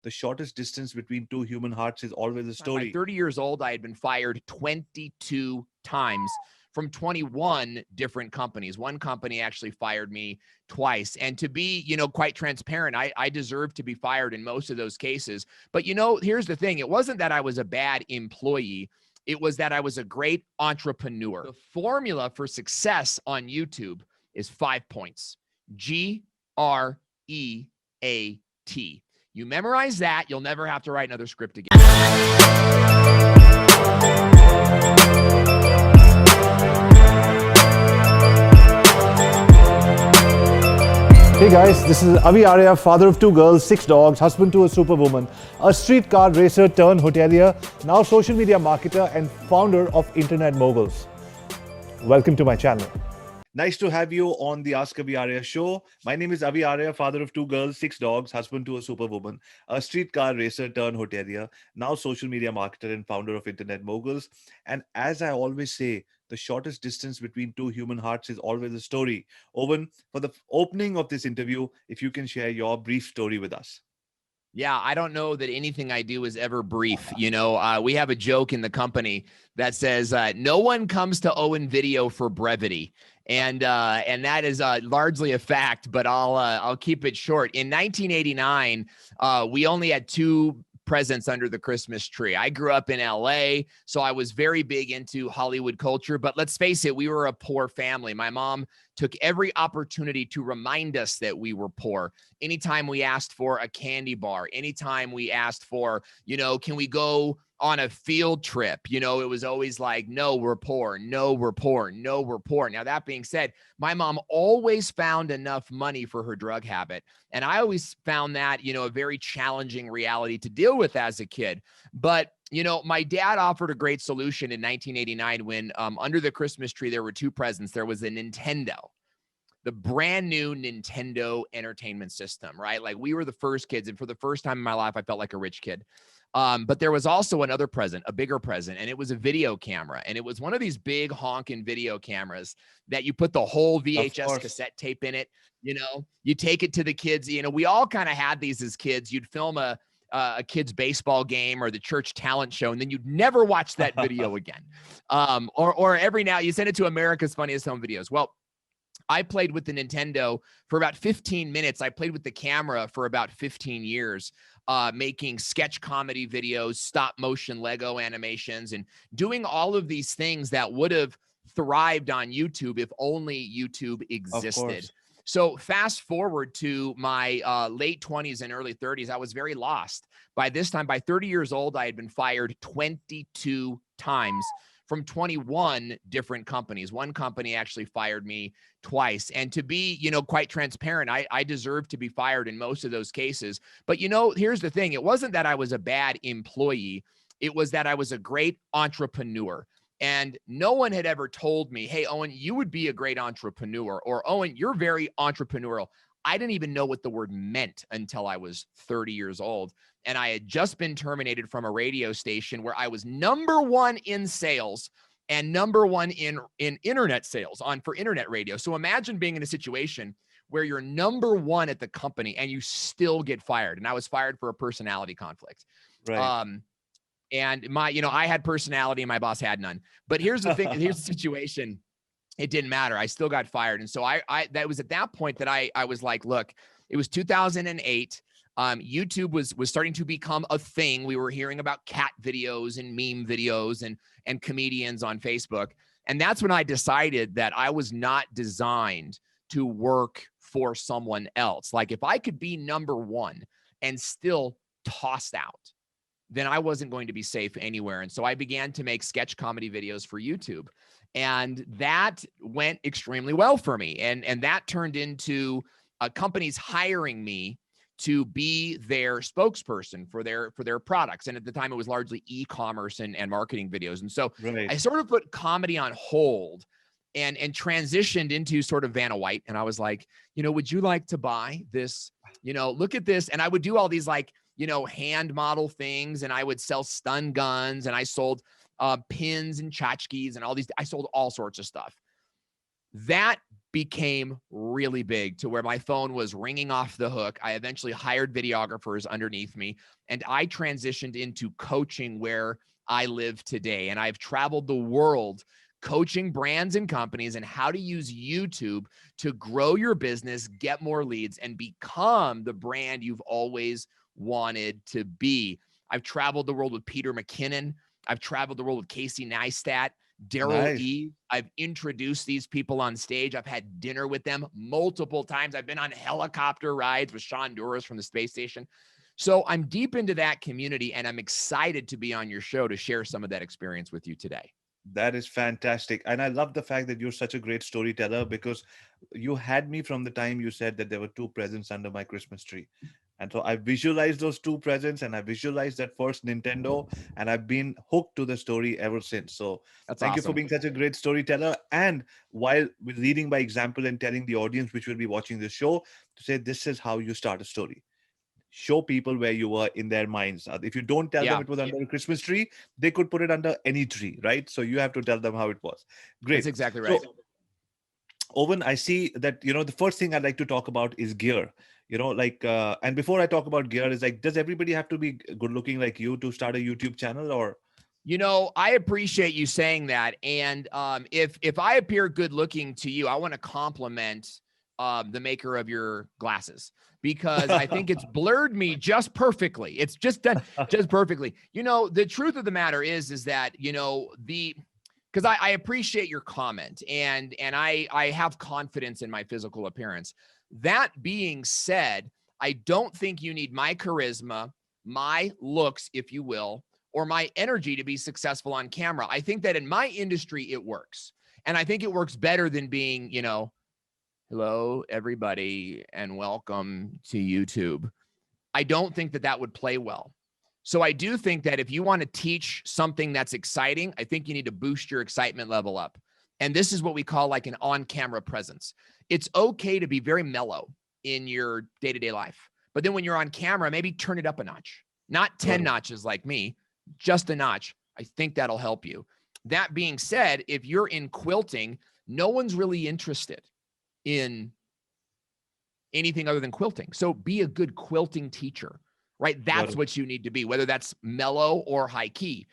The shortest distance between two human hearts is always a By story. 30 years old, I had been fired 22 times from 21 different companies. One company actually fired me twice. And to be, quite transparent, I deserved to be fired in most of those cases. But, here's the thing. It wasn't that I was a bad employee. It was that I was a great entrepreneur. The formula for success on YouTube is 5 points. GREAT. You memorize that, you'll never have to write another script again. Hey guys, this is AviArya, father of 2 girls, 6 dogs, husband to a superwoman, a street car racer turned hotelier, now social media marketer and founder of Internet Moguls. Welcome to my channel. Nice to have you on the AskAviArya Show. My name is Avi Arya, father of 2 girls, 6 dogs, husband to a superwoman, a street car racer turned hotelier, now social media marketer and founder of Internet Moguls. And as I always say, the shortest distance between two human hearts is always a story. Owen, for the opening of this interview, if you can share your brief story with us. Yeah, I don't know that anything I do is ever brief. We have a joke in the company that says no one comes to Owen Video for brevity, and that is largely a fact. But I'll keep it short. In 1989, we only had 2 presents under the Christmas tree. I grew up in LA, so I was very big into Hollywood culture. But let's face it, we were a poor family. My mom took every opportunity to remind us that we were poor. Anytime we asked for a candy bar, anytime we asked for, can we go on a field trip? It was always like, no, we're poor. No, we're poor. No, we're poor. Now, that being said, my mom always found enough money for her drug habit. And I always found that, a very challenging reality to deal with as a kid. But my dad offered a great solution in 1989 when under the Christmas tree, there were 2 presents. There was a Nintendo, the brand new Nintendo Entertainment System, right? Like we were the first kids. And for the first time in my life, I felt like a rich kid. But there was also another present, a bigger present, and it was a video camera. And it was one of these big honking video cameras that you put the whole VHS cassette tape in it. You take it to the kids. We all kind of had these as kids. You'd film a kid's baseball game or the church talent show, and then you'd never watch that video again. Or every now you send it to America's Funniest Home Videos. Well, I played with the Nintendo for about 15 minutes. I played with the camera for about 15 years, making sketch comedy videos, stop motion Lego animations, and doing all of these things that would have thrived on YouTube if only YouTube existed. So fast forward to my late 20s and early 30s, I was very lost. By this time, by 30 years old, I had been fired 22 times from 21 different companies. One company actually fired me twice. And to be, quite transparent, I deserved to be fired in most of those cases. But, here's the thing. It wasn't that I was a bad employee. It was that I was a great entrepreneur. And no one had ever told me, hey, Owen, you would be a great entrepreneur, or Owen, you're very entrepreneurial. I didn't even know what the word meant until I was 30 years old. And I had just been terminated from a radio station where I was #1 in sales and #1 in internet sales for internet radio. So imagine being in a situation where you're #1 at the company and you still get fired. And I was fired for a personality conflict. Right. And I had personality and my boss had none. But here's the thing, here's the situation. It didn't matter. I still got fired. And so that was at that point that I was like, look, it was 2008. YouTube was starting to become a thing. We were hearing about cat videos and meme videos and comedians on Facebook. And that's when I decided that I was not designed to work for someone else. Like if I could be #1 and still tossed out, then I wasn't going to be safe anywhere. And so I began to make sketch comedy videos for YouTube. And that went extremely well for me. And that turned into companies hiring me to be their spokesperson for their products. And at the time, it was largely e-commerce and marketing videos. And so I sort of put comedy on hold and transitioned into sort of Vanna White. And I was like, would you like to buy this? Look at this. And I would do all these hand model things, and I would sell stun guns, and I sold pins and tchotchkes and all these. I sold all sorts of stuff. That became really big to where my phone was ringing off the hook. I eventually hired videographers underneath me, and I transitioned into coaching where I live today. And I've traveled the world coaching brands and companies and how to use YouTube to grow your business, get more leads, and become the brand you've always wanted to be. I've traveled the world with Peter McKinnon. I've traveled the world with Casey Neistat, Daryl Nice. E. I've introduced these people on stage. I've had dinner with them multiple times. I've been on helicopter rides with Sean Duras from the space station. So I'm deep into that community, and I'm excited to be on your show to share some of that experience with you today. That is fantastic. And I love the fact that you're such a great storyteller, because you had me from the time you said that there were two presents under my Christmas tree. And so I visualized those two presents, and I visualized that first Nintendo, and I've been hooked to the story ever since. So That's thank you for awesome. being such a great storyteller. And while leading by example and telling the audience which will be watching this show to say, this is how you start a story. Show people where you were in their minds. If you don't tell them Yeah, it was under a Christmas tree, they could put it under any tree, right? So you have to tell them how it was. that's Great. exactly So right. Owen, I see that, the first thing I'd like to talk about is gear. And before I talk about gear, is like, does everybody have to be good looking like you to start a YouTube channel, or? I appreciate you saying that. And if I appear good looking to you, I want to compliment the maker of your glasses, because I think it's blurred me just perfectly. It's just done just perfectly. The truth of the matter is that, because I appreciate your comment, and I have confidence in my physical appearance. That being said, I don't think you need my charisma, my looks, if you will, or my energy to be successful on camera. I think that in my industry, it works. And I think it works better than being, hello, everybody, and welcome to YouTube. I don't think that would play well. So I do think that if you want to teach something that's exciting, I think you need to boost your excitement level up. And this is what we call like an on-camera presence. It's okay to be very mellow in your day-to-day life. But then when you're on camera, maybe turn it up a notch. Not 10 notches like me, just a notch. I think that'll help you. That being said, if you're in quilting, no one's really interested in anything other than quilting. So be a good quilting teacher, right? That's what you need to be, whether that's mellow or high key.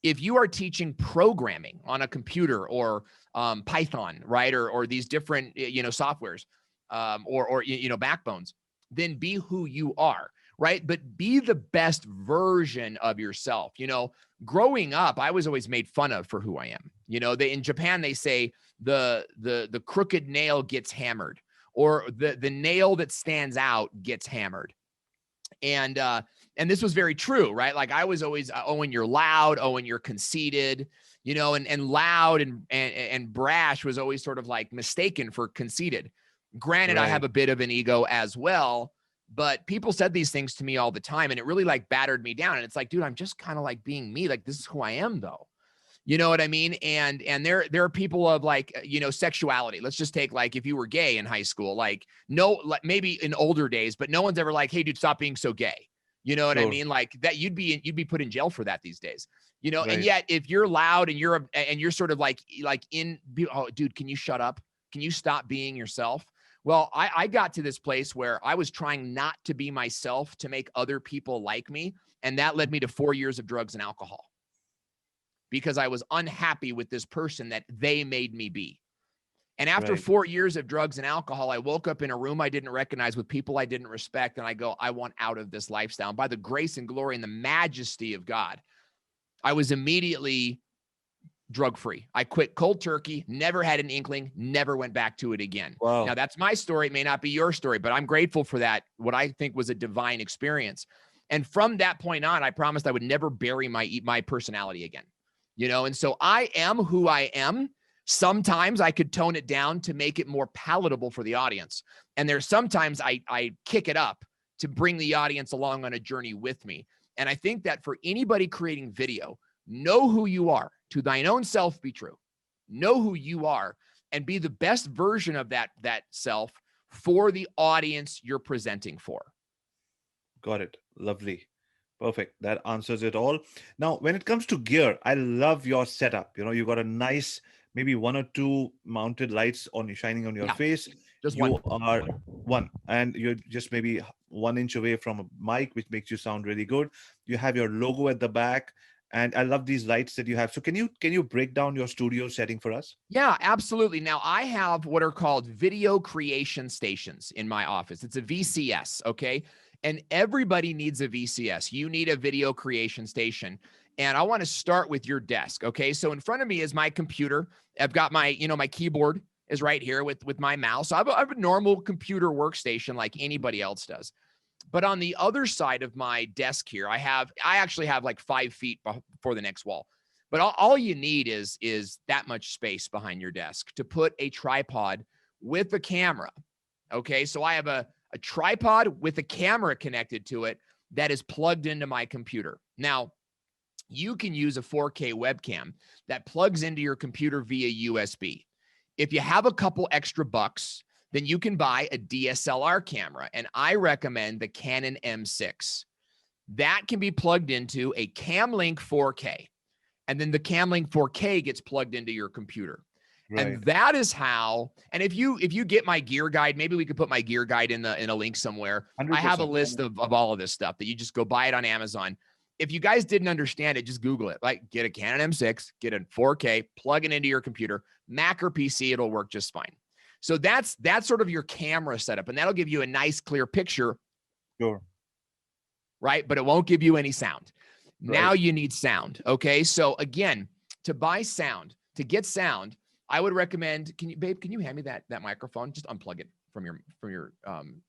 If you are teaching programming on a computer or Python, right, or these different softwares or backbones, then be who you are, right? But be the best version of yourself. Growing up, I was always made fun of for who I am. In Japan they say the crooked nail gets hammered, or the nail that stands out gets hammered. And this was very true, right? Like I was always, Owen, you're loud. Owen, you're conceited, and loud and brash was always sort of like mistaken for conceited. Granted, I have a bit of an ego as well, but people said these things to me all the time, and it really like battered me down. And it's like, dude, I'm just kind of like being me. Like, this is who I am though. You know what I mean? And there are people of like, sexuality. Let's just take like, if you were gay in high school, like maybe in older days, but no one's ever like, hey dude, stop being so gay. You know what I mean? Like that you'd be put in jail for that these days, and yet if you're loud and you're sort of like oh dude, can you shut up? Can you stop being yourself? Well, I got to this place where I was trying not to be myself to make other people like me. And that led me to 4 years of drugs and alcohol, because I was unhappy with this person that they made me be. And after 4 years of drugs and alcohol, I woke up in a room I didn't recognize with people I didn't respect. And I go, I want out of this lifestyle. And by the grace and glory and the majesty of God, I was immediately drug-free. I quit cold turkey, never had an inkling, never went back to it again. Wow. Now that's my story. It may not be your story, but I'm grateful for that. What I think was a divine experience. And from that point on, I promised I would never bury my personality again. And so I am who I am. Sometimes I could tone it down to make it more palatable for the audience. And there's sometimes I kick it up to bring the audience along on a journey with me. And I think that for anybody creating video, know who you are. To thine own self be true. Know who you are and be the best version of that self for the audience you're presenting for. Got it. Lovely. Perfect. That answers it all. Now, when it comes to gear, I love your setup. You got a nice maybe one or two mounted lights on shining on your Yeah, face. just You one. are one, and you're just maybe 1 inch away from a mic, which makes you sound really good. You have your logo at the back, and I love these lights that you have. So can you break down your studio setting for us? Yeah, absolutely. Now I have what are called video creation stations in my office. It's a VCS, okay? And everybody needs a VCS. You need a video creation station. And I want to start with your desk, okay? So in front of me is my computer. I've got my, my keyboard is right here with my mouse. I have a normal computer workstation like anybody else does. But on the other side of my desk here, I actually have like 5 feet before the next wall. But all you need is that much space behind your desk to put a tripod with a camera. Okay, so I have a tripod with a camera connected to it that is plugged into my computer. Now, you can use a 4K webcam that plugs into your computer via USB. If you have a couple extra bucks, then you can buy a DSLR camera, and I recommend the Canon M6. That can be plugged into a Camlink 4K. And then the Camlink 4K gets plugged into your computer. Right. And that is how, and if you get my gear guide, maybe we could put my gear guide in a link somewhere. 100%. I have a list of all of this stuff that you just go buy it on Amazon. If you guys didn't understand it, just Google it. Like, get a Canon M6, get a 4K, plug it into your computer, Mac or PC, it'll work just fine. So that's sort of your camera setup, and that'll give you a nice clear picture. Sure. Right? But it won't give you any sound. Now Right. you need sound. Okay. So again, to buy sound, to get sound, I would recommend, can you hand me that microphone? Just unplug it from your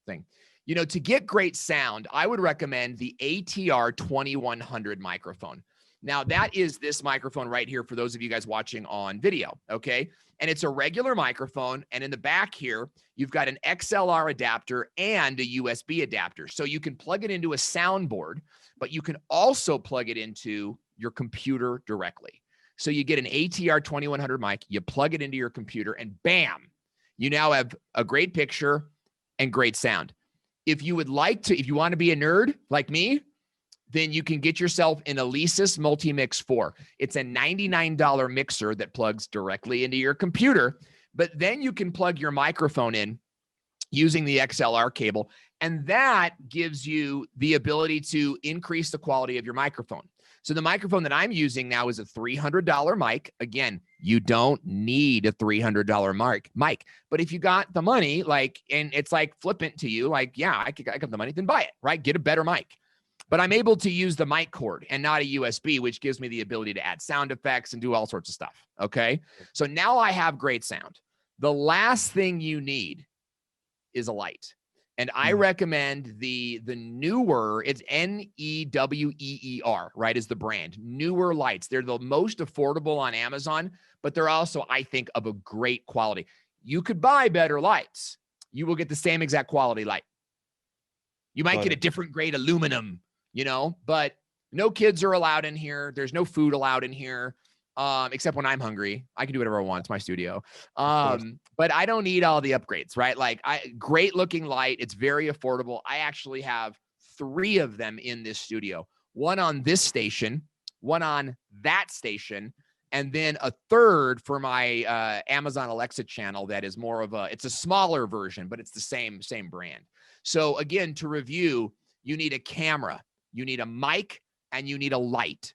thing. To get great sound, I would recommend the ATR 2100 microphone. Now that is this microphone right here for those of you guys watching on video. Okay. And it's a regular microphone. And in the back here, you've got an XLR adapter and a USB adapter. So you can plug it into a soundboard, but you can also plug it into your computer directly. So you get an ATR 2100 mic, you plug it into your computer, and bam, you now have a great picture and great sound. If you want to be a nerd like me, then you can get yourself an Alesis Multimix 4. It's a $99 mixer that plugs directly into your computer, but then you can plug your microphone in using the XLR cable, and that gives you the ability to increase the quality of your microphone. So the microphone that I'm using now is a $300 mic. Again, you don't need a $300 mic, but if you got the money, and it's like flippant to you, I got the money, then buy it, right? Get a better mic. But I'm able to use the mic cord and not a USB, which gives me the ability to add sound effects and do all sorts of stuff. Okay. So now I have great sound. The last thing you need is a light. And I recommend the Neewer, it's Neweer, right, is the brand. Neewer lights. They're the most affordable on Amazon, but they're also, I think, of a great quality. You could buy better lights. You will get the same exact quality light. You might get a different grade aluminum, but no kids are allowed in here. There's no food allowed in here. Except when I'm hungry. I can do whatever I want. It's my studio. But I don't need all the upgrades, right? Great looking light. It's very affordable. I actually have 3 of them in this studio. One on this station, one on that station, and then a third for my Amazon Alexa channel that is more of it's a smaller version, but it's the same brand. So again, to review, you need a camera, you need a mic, and you need a light.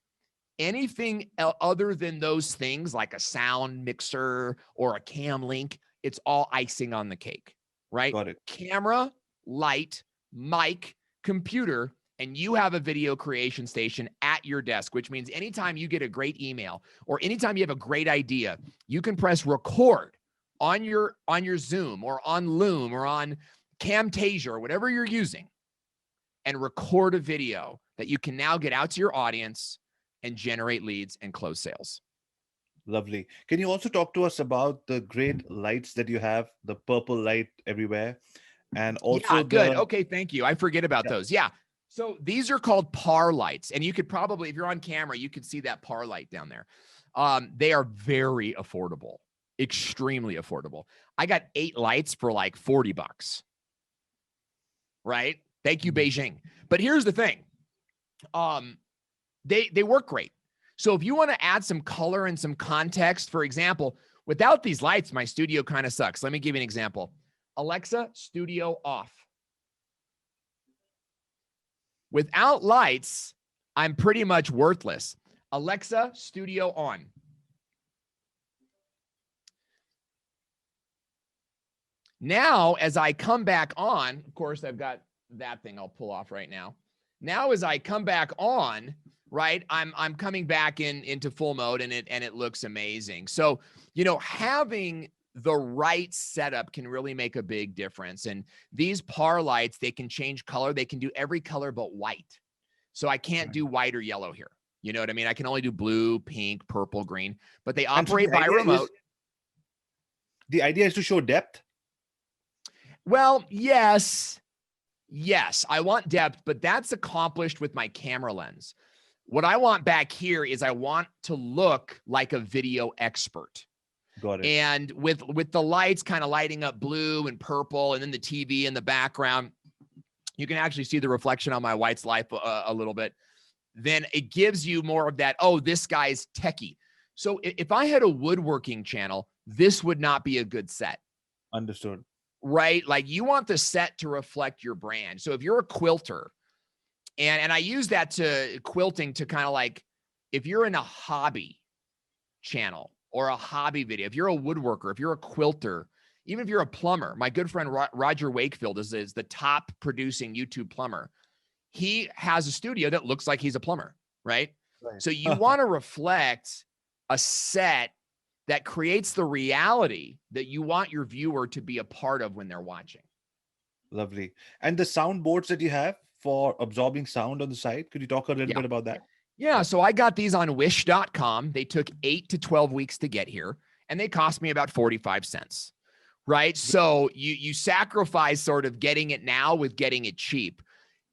Anything other than those things, like a sound mixer or a Camlink, it's all icing on the cake, right? Got it. Camera, light, mic, computer, and you have a video creation station at your desk, which means anytime you get a great email or anytime you have a great idea, you can press record on your Zoom or on Loom or on Camtasia or whatever you're using and record a video that you can now get out to your audience and generate leads and close sales. Lovely. Can you also talk to us about the great lights that you have, the purple light everywhere, and also good. Okay, thank you. I forget about those. Yeah. So these are called PAR lights, and you could probably, if you're on camera, you could see that PAR light down there. They are very affordable, extremely affordable. I got 8 lights for like $40, right? Thank you, Beijing. But here's the thing. They work great. So if you want to add some color and some context, for example, Without these lights, my studio kind of sucks. Let me give you an example. Alexa, studio off. Without lights, I'm pretty much worthless. Alexa, studio on. Now, as I come back on, of course, I've got that thing I'll pull off right now. Now, as I come back on, right, I'm coming back into full mode, and it looks amazing. So, you know, having the right setup can really make a big difference. And these PAR lights, they can change color. They can do every color but white. So I can't do white or yellow here. You know what I mean? I can only do blue, pink, purple, green, but they operate by remote. The idea is to show depth. Well, yes, I want depth, but that's accomplished with my camera lens. What I want back here is I want to look like a video expert. Got it. And with the lights kind of lighting up blue and purple, and then the TV in the background, you can actually see the reflection on my wife's life a little bit. Then it gives you more of that, oh, this guy's techie. So if I had a woodworking channel, this would not be a good set. Understood. Right? Like, you want the set to reflect your brand. So if you're a quilter, and I use that to quilting to kind of like, if you're in a hobby channel or a hobby video, if you're a woodworker, if you're a quilter, even if you're a plumber, my good friend Roger Wakefield is the top producing YouTube plumber. He has a studio that looks like he's a plumber, right? So you want to reflect a set that creates the reality that you want your viewer to be a part of when they're watching. Lovely. And the soundboards that you have for absorbing sound on the side, could you talk a little bit about that? Yeah, so I got these on wish.com. They took 8 to 12 weeks to get here, and they cost me about 45 cents, right? So you sacrifice sort of getting it now with getting it cheap.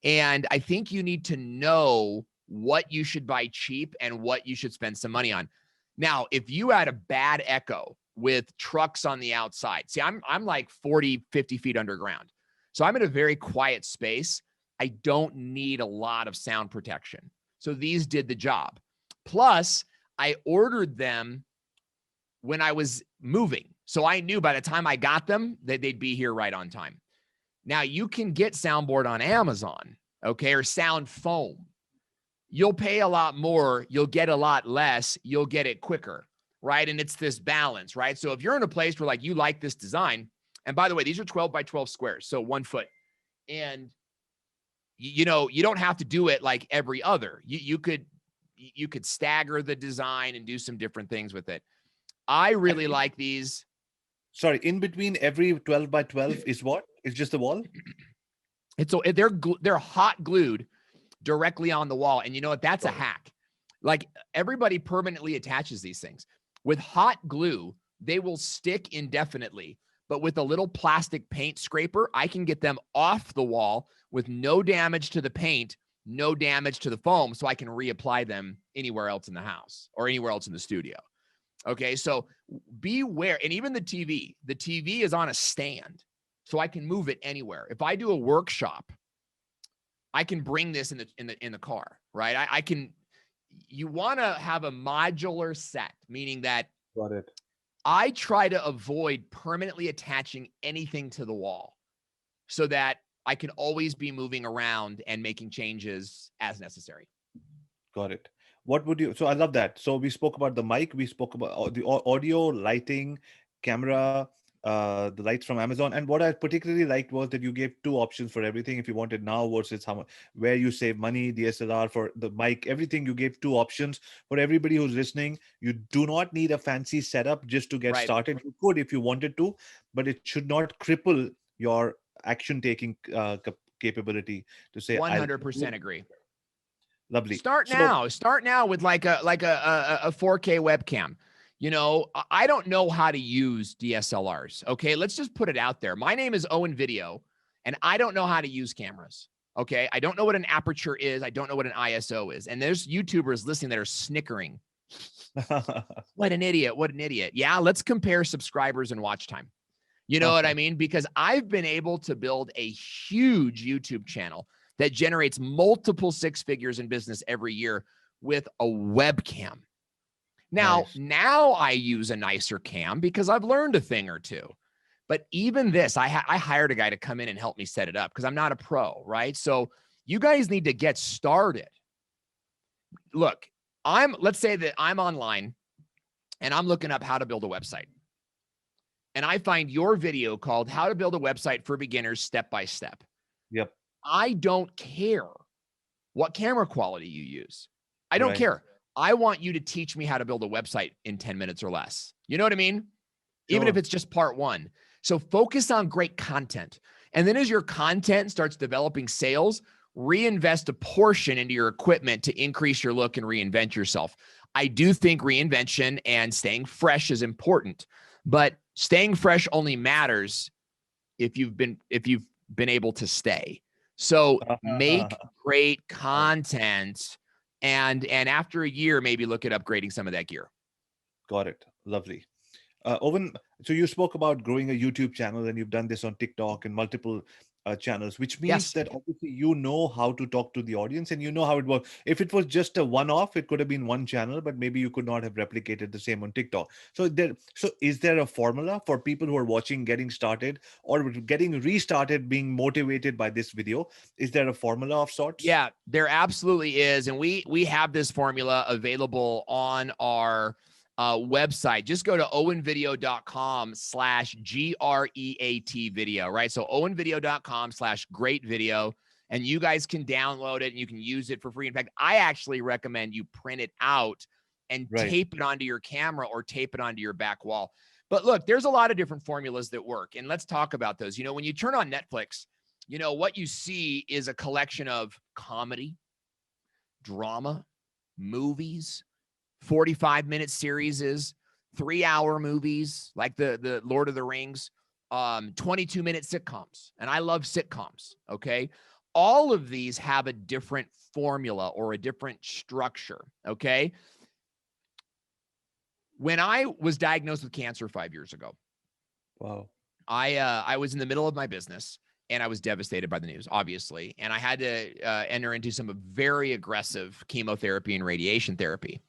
And I think you need to know what you should buy cheap and what you should spend some money on. Now, if you had a bad echo with trucks on the outside, see, I'm like 40, 50 feet underground. So I'm in a very quiet space. I don't need a lot of sound protection. So these did the job. Plus, I ordered them when I was moving. So I knew by the time I got them that they'd be here right on time. Now, you can get soundboard on Amazon, okay, or sound foam. You'll pay a lot more. You'll get a lot less. You'll get it quicker, right? And it's this balance, right? So if you're in a place where like you like this design, and by the way, these are 12 by 12 squares, so 1 foot. And you know, you don't have to do it like every other. You could stagger the design and do some different things with it. I really like these. Sorry, in between every 12 by 12 is what? It's just the wall? They're hot glued directly on the wall. And you know what? That's a hack. Like, everybody permanently attaches these things. With hot glue, they will stick indefinitely. But with a little plastic paint scraper, I can get them off the wall with no damage to the paint, no damage to the foam, so I can reapply them anywhere else in the house or anywhere else in the studio. Okay, so beware. And even the TV is on a stand, so I can move it anywhere. If I do a workshop, I can bring this in the car, right? I can. You want to have a modular set, meaning that. Got it. I try to avoid permanently attaching anything to the wall so that I can always be moving around and making changes as necessary. Got it. What would you, so I love that. So we spoke about the mic, we spoke about the audio, lighting, camera, the lights from Amazon. And what I particularly liked was that you gave 2 options for everything. If you want it now versus how much, where you save money, DSLR for the mic, everything, you gave 2 options for everybody who's listening. You do not need a fancy setup just to get started. You could if you wanted to, but it should not cripple your action taking capability to say 100% agree. Lovely. Start now with like a 4K webcam. You know, I don't know how to use DSLRs. Okay, let's just put it out there. My name is Owen Video, and I don't know how to use cameras. Okay, I don't know what an aperture is. I don't know what an ISO is. And there's YouTubers listening that are snickering. What an idiot! What an idiot! Yeah, let's compare subscribers and watch time. You know what I mean? Because I've been able to build a huge YouTube channel that generates multiple 6 figures in business every year with a webcam. Now, Nice. now I use a nicer cam because I've learned a thing or two. But even this, I hired a guy to come in and help me set it up because I'm not a pro, right? So you guys need to get started. Look, let's say that I'm online and I'm looking up how to build a website. And I find your video called How to Build a Website for Beginners Step by Step. Yep. I don't care what camera quality you use. I don't Right. care. I want you to teach me how to build a website in 10 minutes or less. You know what I mean? Even if Sure. it's just part one. So focus on great content. And then as your content starts developing sales, reinvest a portion into your equipment to increase your look and reinvent yourself. I do think reinvention and staying fresh is important, but staying fresh only matters if you've been able to stay. So make great content, and after a year, maybe look at upgrading some of that gear. Got it. Lovely. Owen, so you spoke about growing a YouTube channel, and you've done this on TikTok and multiple channels, which means Yes. that obviously you know how to talk to the audience and you know how it works. If it was just a one-off, it could have been one channel, but maybe you could not have replicated the same on TikTok. So is there a formula for people who are watching, getting started, or getting restarted, being motivated by this video? Is there a formula of sorts? Yeah, there absolutely is. And we have this formula available on our website. Just go to owenvideo.com/GREAT video, right? So owenvideo.com/great video, and you guys can download it and you can use it for free. In fact, I actually recommend you print it out and Right. tape it onto your camera or tape it onto your back wall. But look, there's a lot of different formulas that work. And let's talk about those. You know, when you turn on Netflix, you know, what you see is a collection of comedy, drama, movies, 45-minute series, 3-hour movies like the Lord of the Rings, 22-minute sitcoms. And I love sitcoms, okay? All of these have a different formula or a different structure, okay? When I was diagnosed with cancer 5 years ago, Wow. I was in the middle of my business and I was devastated by the news, obviously. And I had to enter into some very aggressive chemotherapy and radiation therapy.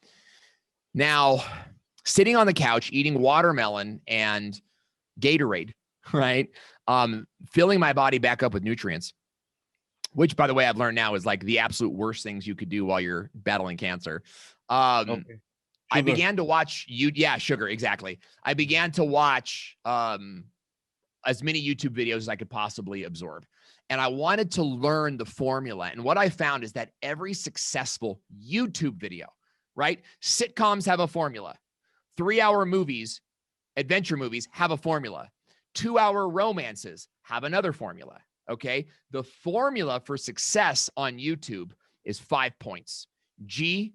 Now, sitting on the couch, eating watermelon and Gatorade, right? Filling my body back up with nutrients, which, by the way, I've learned now is like the absolute worst things you could do while you're battling cancer. Okay. I began to watch sugar, exactly. I began to watch as many YouTube videos as I could possibly absorb. And I wanted to learn the formula. And what I found is that every successful YouTube video, right? Sitcoms have a formula. 3-hour movies, adventure movies have a formula. 2-hour romances have another formula, okay? The formula for success on YouTube is 5 points. GREAT.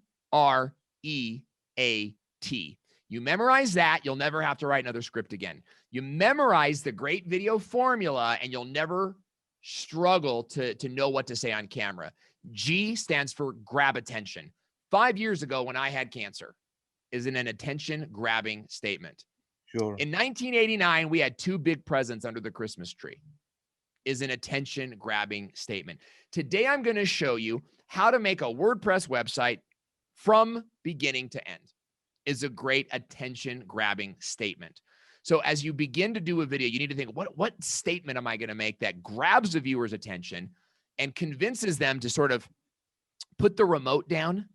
You memorize that, you'll never have to write another script again. You memorize the great video formula and you'll never struggle to know what to say on camera. G stands for grab attention. 5 years ago when I had cancer is an attention grabbing statement. Sure. In 1989, we had 2 big presents under the Christmas tree is an attention grabbing statement. Today, I'm going to show you how to make a WordPress website from beginning to end is a great attention grabbing statement. So as you begin to do a video, you need to think, what statement am I going to make that grabs the viewer's attention and convinces them to sort of put the remote down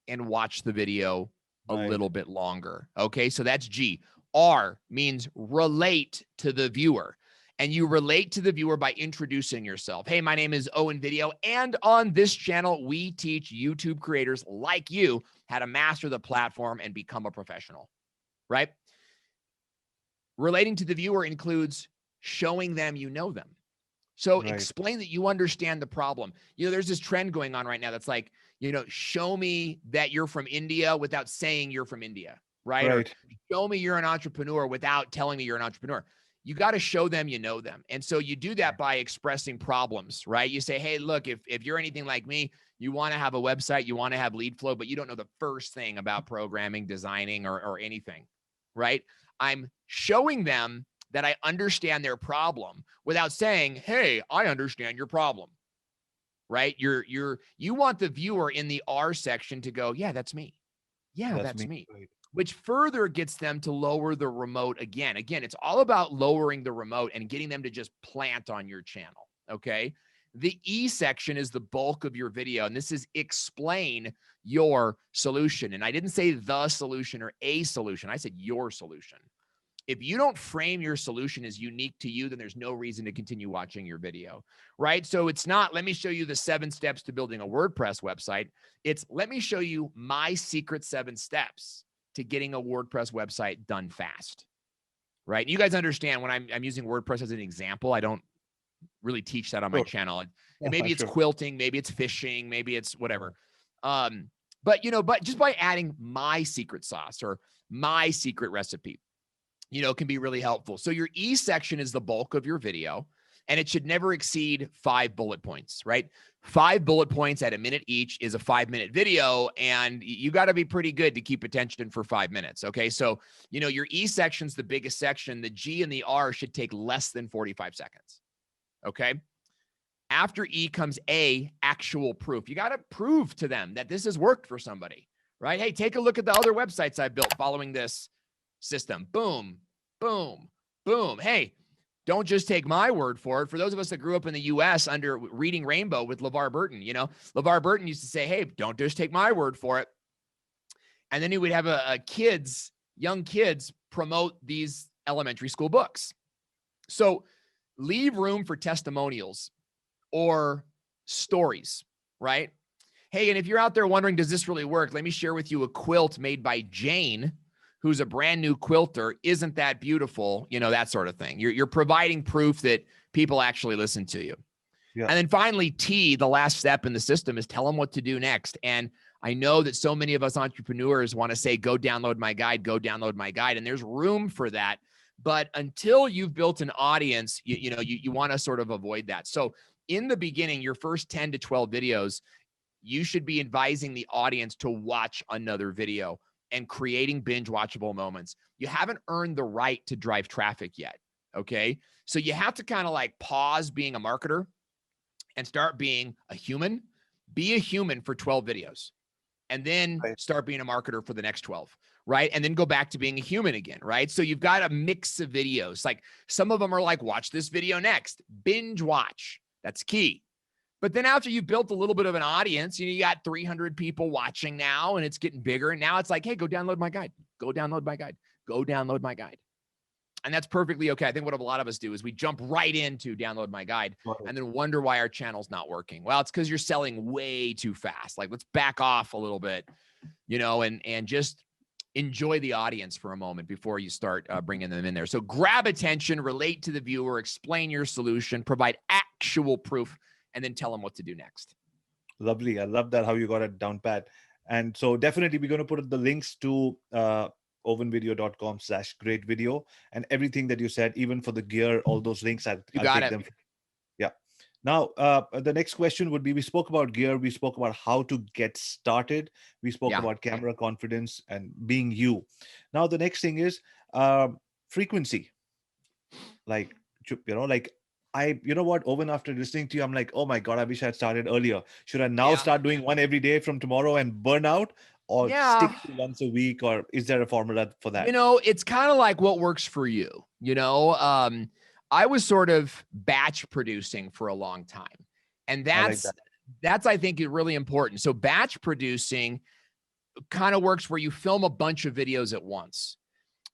and watch the video a little bit longer. Okay, so that's G. R means relate to the viewer. And you relate to the viewer by introducing yourself. Hey, my name is Owen Video, and on this channel, we teach YouTube creators like you how to master the platform and become a professional, right? Relating to the viewer includes showing them you know them. So explain that you understand the problem. You know, there's this trend going on right now that's like, you know, show me that you're from India without saying you're from India, right? Or show me you're an entrepreneur without telling me you're an entrepreneur. You got to show them you know them. And so you do that by expressing problems, right? You say, hey, look, if you're anything like me, you want to have a website, you want to have lead flow, but you don't know the first thing about programming, designing, or anything, right? I'm showing them that I understand their problem without saying, hey, I understand your problem, right? You want the viewer in the R section to go, yeah, that's me. Yeah, that's me. me. Right. Which further gets them to lower the remote again. Again, it's all about lowering the remote and getting them to just plant on your channel, okay? The E section is the bulk of your video, and this is explain your solution. And I didn't say the solution or a solution. I said your solution. If you don't frame your solution as unique to you, then there's no reason to continue watching your video, right? So it's not, let me show you the 7 steps to building a WordPress website. It's, let me show you my secret 7 steps to getting a WordPress website done fast, right? You guys understand when I'm using WordPress as an example, I don't really teach that on my channel. And maybe it's quilting, maybe it's fishing, maybe it's whatever. But just by adding my secret sauce or my secret recipe, can be really helpful. So your E section is the bulk of your video, and it should never exceed 5 bullet points, right? 5 bullet points at a minute each is a 5-minute video, and you got to be pretty good to keep attention for 5 minutes, okay? So, your E section's the biggest section. The G and the R should take less than 45 seconds, okay? After E comes A, actual proof. You got to prove to them that this has worked for somebody, right? Hey, take a look at the other websites I built following this system. Boom, boom, boom. Hey, don't just take my word for it. For those of us that grew up in the US under Reading Rainbow with LeVar Burton, LeVar Burton used to say, hey, don't just take my word for it. And then he would have young kids promote these elementary school books. So leave room for testimonials or stories, right? Hey, and if you're out there wondering, does this really work? Let me share with you a quilt made by Jane, who's a brand new quilter. Isn't that beautiful? That sort of thing. You're providing proof that people actually listen to you. Yeah. And then finally, T, the last step in the system, is tell them what to do next. And I know that so many of us entrepreneurs want to say, go download my guide, go download my guide. And there's room for that. But until you've built an audience, you want to sort of avoid that. So in the beginning, your first 10 to 12 videos, you should be advising the audience to watch another video and creating binge watchable moments. You haven't earned the right to drive traffic yet, okay? So you have to kind of like pause being a marketer and start being a human. Be a human for 12 videos and then start being a marketer for the next 12, right? And then go back to being a human again, right? So you've got a mix of videos. Like some of them are like, watch this video next, binge watch. That's key. But then after you built a little bit of an audience, you got 300 people watching now, and it's getting bigger. And now it's like, hey, go download my guide. Go download my guide. Go download my guide. And that's perfectly okay. I think what a lot of us do is we jump right into download my guide and then wonder why our channel's not working. Well, it's because you're selling way too fast. Like, let's back off a little bit, and just enjoy the audience for a moment before you start bringing them in there. So grab attention, relate to the viewer, explain your solution, provide actual proof, and then tell them what to do next. Lovely. I love that, how you got it down pat. And so definitely we're going to put the links to owenvideo.com/great video and everything that you said, even for the gear, all those links. I'll take them. Yeah. Now, the next question would be, we spoke about gear. We spoke about how to get started. We spoke about camera confidence and being you. Now, the next thing is frequency. Like, Owen, after listening to you, I'm like, oh my God, I wish I had started earlier. Should I now start doing one every day from tomorrow and burn out, or stick to once a week? Or is there a formula for that? It's kind of like what works for you. I was sort of batch producing for a long time. And that's, I think, really important. So batch producing kind of works where you film a bunch of videos at once.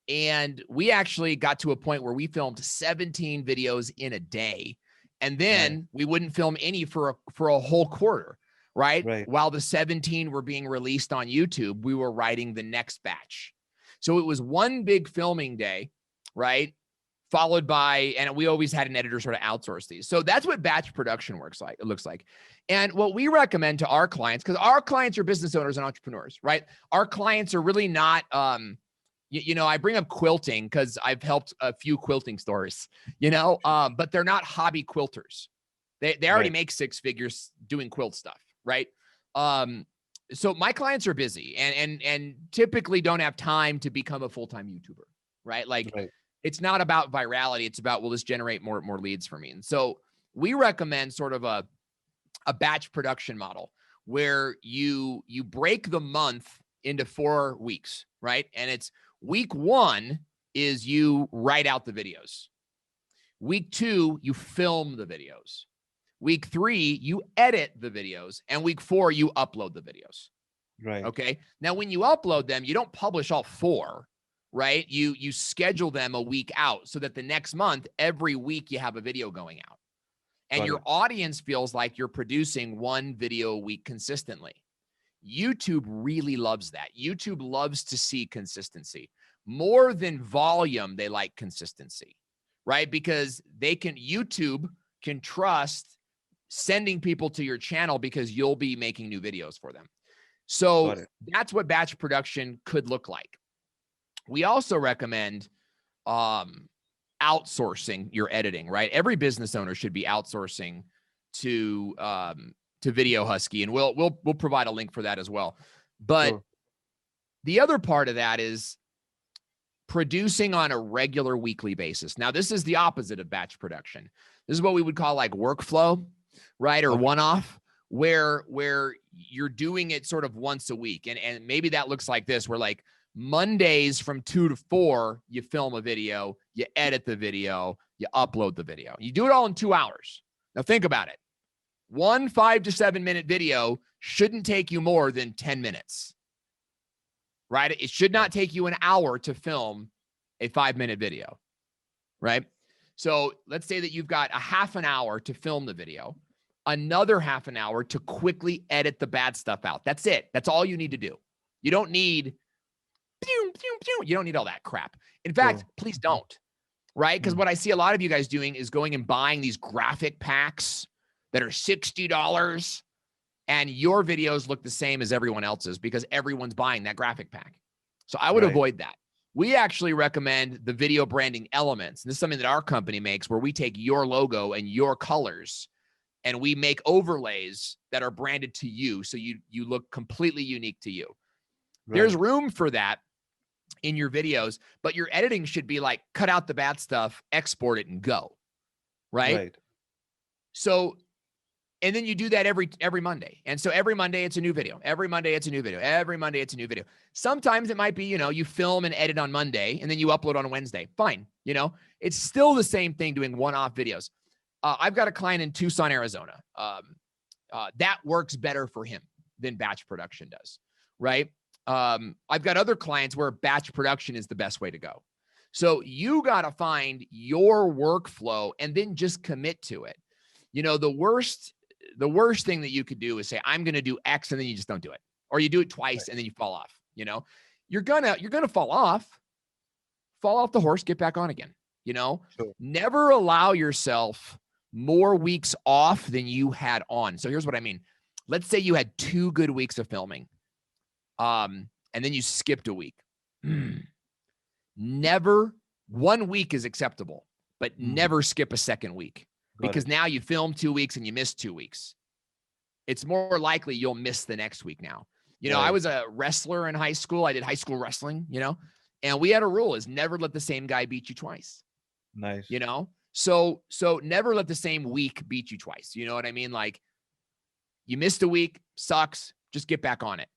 And we actually got to a point where we filmed 17 videos in a day. And then we wouldn't film any for a whole quarter, right? While the 17 were being released on YouTube, we were writing the next batch. So it was one big filming day, right? Followed by, and we always had an editor sort of outsource these. So that's what batch production looks like. And what we recommend to our clients, because our clients are business owners and entrepreneurs, right? Our clients are really not, I bring up quilting because I've helped a few quilting stores, but they're not hobby quilters. They already make 6 figures doing quilt stuff, right? So my clients are busy and typically don't have time to become a full-time YouTuber, right? Like, it's not about virality. It's about, will this generate more leads for me? And so we recommend sort of a batch production model where you break the month into 4 weeks, right? And it's week 1 is you write out the videos. Week 2, you film the videos. Week 3, you edit the videos. And week 4, you upload the videos. Right. Okay. Now, when you upload them, you don't publish all 4, right? You schedule them a week out so that the next month, every week you have a video going out. And your audience feels like you're producing 1 video a week consistently. YouTube really loves that. YouTube loves to see consistency. More than volume, they like consistency, right? Because YouTube can trust sending people to your channel because you'll be making new videos for them. So that's what batch production could look like. We also recommend outsourcing your editing, right? Every business owner should be outsourcing to Video Husky, and we'll provide a link for that as well. But the other part of that is producing on a regular weekly basis. Now, this is the opposite of batch production. This is what we would call like workflow, right? Or one-off, where you're doing it sort of once a week. And maybe that looks like this, where like Mondays from 2 to 4, you film a video, you edit the video, you upload the video. You do it all in 2 hours. Now think about it. One 5 to 7 minute video shouldn't take you more than 10 minutes, right? It should not take you an hour to film a 5-minute video, right? So let's say that you've got a half an hour to film the video, another half an hour to quickly edit the bad stuff out. That's it. That's all you need to do. You don't need, you don't need all that crap. In fact, please don't, right? Because what I see a lot of you guys doing is going and buying these graphic packs that are $60, and your videos look the same as everyone else's because everyone's buying that graphic pack. So I would avoid that. We actually recommend the video branding elements. And this is something that our company makes, where we take your logo and your colors and we make overlays that are branded to you. So you look completely unique to you. There's room for that in your videos, but your editing should be like, cut out the bad stuff, export it, and go. Right. So, and then you do that every Monday. And so every Monday it's a new video. Every Monday it's a new video. Every Monday it's a new video. Sometimes it might be, you film and edit on Monday and then you upload on Wednesday. Fine. It's still the same thing doing one-off videos. I've got a client in Tucson, Arizona. That works better for him than batch production does. Right. I've got other clients where batch production is the best way to go. So you got to find your workflow and then just commit to it. The worst thing that you could do is say, I'm going to do X, and then you just don't do it. Or you do it twice and then you fall off. You're going to fall off the horse, get back on again. Never allow yourself more weeks off than you had on. So here's what I mean. Let's say you had 2 good weeks of filming. And then you skipped a week. Never, 1 week is acceptable, but never skip a second week. Because now you film 2 weeks and you miss 2 weeks. It's more likely you'll miss the next week now. I was a wrestler in high school. I did high school wrestling, and we had a rule is never let the same guy beat you twice. Nice. So never let the same week beat you twice. You know what I mean? Like, you missed a week, sucks, just get back on it.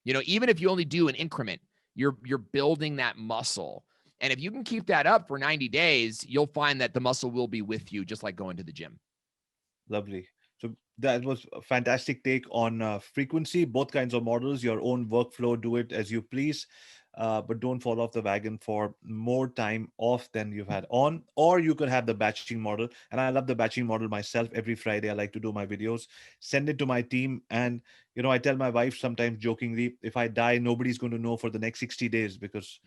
Even if you only do an increment, you're building that muscle. And if you can keep that up for 90 days, you'll find that the muscle will be with you, just like going to the gym. Lovely. So that was a fantastic take on frequency, both kinds of models, your own workflow, do it as you please. But don't fall off the wagon for more time off than you've had on, or you could have the batching model. And I love the batching model myself. Every Friday, I like to do my videos, send it to my team. And, I tell my wife sometimes jokingly, if I die, nobody's going to know for the next 60 days because,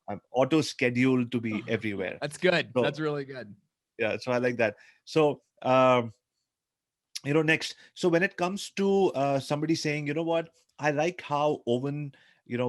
I'm auto scheduled to be everywhere. That's good. So, that's really good. Yeah. So I like that. So, next. So when it comes to somebody saying, what, I like how Owen